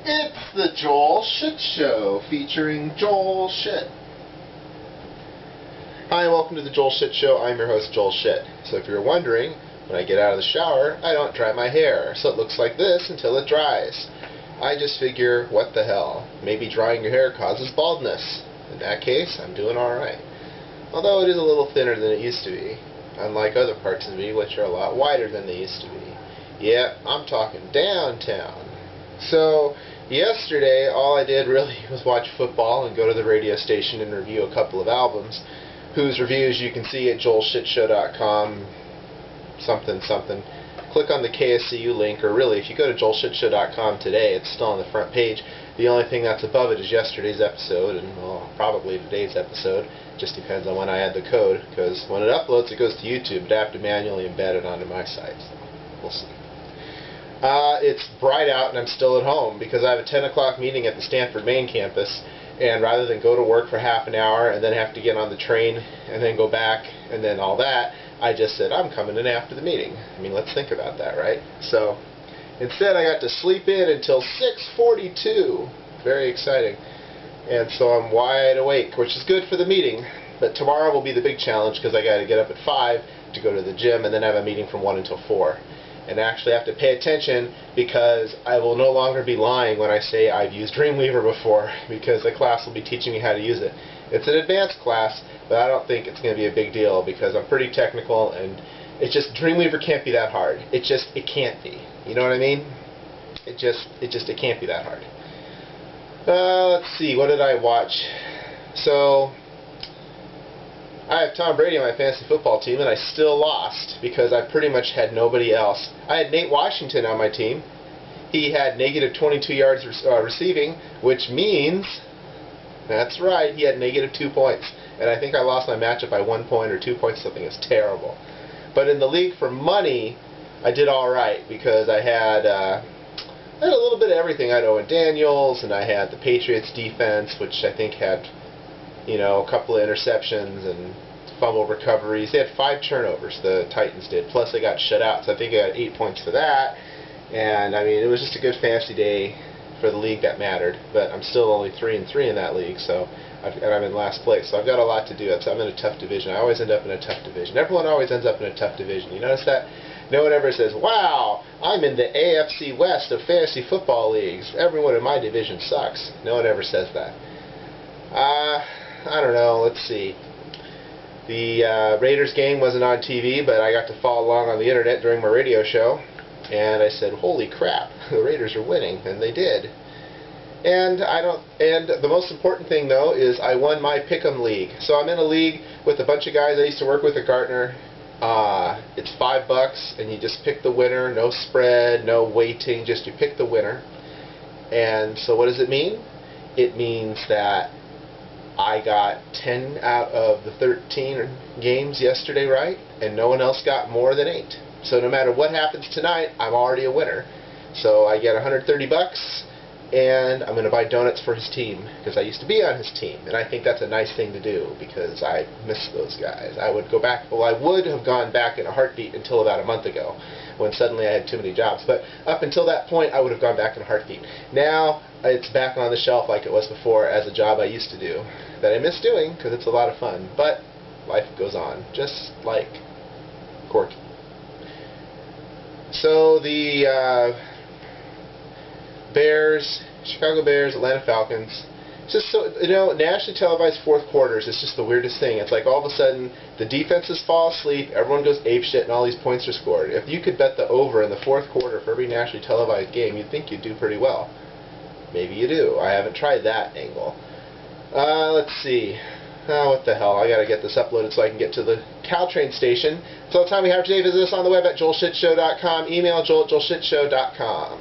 It's the Joel Shit Show, featuring Joel Shit. Hi, and welcome to the Joel Shit Show. I'm your host, Joel Shit. So if you're wondering, when I get out of the shower, I don't dry my hair, so it looks like this until it dries. I just figure, what the hell? Maybe drying your hair causes baldness. In that case, I'm doing alright. Although it is a little thinner than it used to be, unlike other parts of me, which are a lot wider than they used to be. Yeah, I'm talking downtown. So, yesterday, all I did really was watch football and go to the radio station and review a couple of albums, whose reviews you can see at joelshitshow.com, something. Click on the KSCU link, or really, if you go to joelshitshow.com today, it's still on the front page. The only thing that's above it is yesterday's episode, and well, probably today's episode. Just depends on when I add the code, because when it uploads, it goes to YouTube, but I have to manually embed it onto my site, so we'll see. It's bright out and I'm still at home because I have a 10 o'clock meeting at the Stanford main campus, and rather than go to work for half an hour and then have to get on the train and then go back and then all that, I just said, I'm coming in after the meeting. I mean, let's think about that, right? So instead I got to sleep in until 6:42. Very exciting. And so I'm wide awake, which is good for the meeting. But tomorrow will be the big challenge because I got to get up at 5 to go to the gym and then have a meeting from 1 until 4. And actually have to pay attention because I will no longer be lying when I say I've used Dreamweaver before, because the class will be teaching me how to use it. It's an advanced class, but I don't think it's going to be a big deal because I'm pretty technical, and it's just, Dreamweaver can't be that hard. It can't be. You know what I mean? It can't be that hard. Let's see, what did I watch? So, I have Tom Brady on my fantasy football team, and I still lost because I pretty much had nobody else. I had Nate Washington on my team. He had negative 22 yards receiving, which means, that's right, he had negative 2 points. And I think I lost my matchup by 1 point or 2 points, something. It's terrible. But in the league for money, I did all right because I had a little bit of everything. I had Owen Daniels, and I had the Patriots defense, which I think had, a couple of interceptions and fumble recoveries. They had 5 turnovers, the Titans did, plus they got shut out, so I think I got 8 points for that. And I mean, it was just a good fantasy day for the league that mattered, but I'm still only 3-3 in that league, so and I'm in last place, so I've got a lot to do. I'm in a tough division. I always end up in a tough division. Everyone always ends up in a tough division. You notice that? No one ever says, wow, I'm in the AFC West of fantasy football leagues. Everyone in my division sucks. No one ever says that. I don't know, let's see. The Raiders game wasn't on TV, but I got to follow along on the internet during my radio show, and I said, holy crap, the Raiders are winning, and they did. And the most important thing, though, is I won my Pick'em League. So I'm in a league with a bunch of guys I used to work with at Gartner. It's $5, and you just pick the winner, no spread, no weighting, just you pick the winner. And so what does it mean? It means that I got 10 out of the 13 games yesterday right, and no one else got more than 8. So no matter what happens tonight, I'm already a winner. So I get $130, and I'm going to buy donuts for his team, because I used to be on his team, and I think that's a nice thing to do, because I miss those guys. I would go back, well, I would have gone back in a heartbeat until about a month ago, when suddenly I had too many jobs. But up until that point, I would have gone back in a heartbeat. Now, it's back on the shelf like it was before as a job I used to do, that I miss doing, because it's a lot of fun. But life goes on, just like Corky. So the Chicago Bears, Atlanta Falcons, it's just so, nationally televised fourth quarters is just the weirdest thing. It's like all of a sudden the defenses fall asleep, everyone goes apeshit, and all these points are scored. If you could bet the over in the fourth quarter for every nationally televised game, you'd think you'd do pretty well. Maybe you do. I haven't tried that angle. Let's see. What the hell? I gotta get this uploaded so I can get to the Caltrain station. That's all the time we have today. Visit us on the web at joelshitshow.com. Email joel@joelshitshow.com.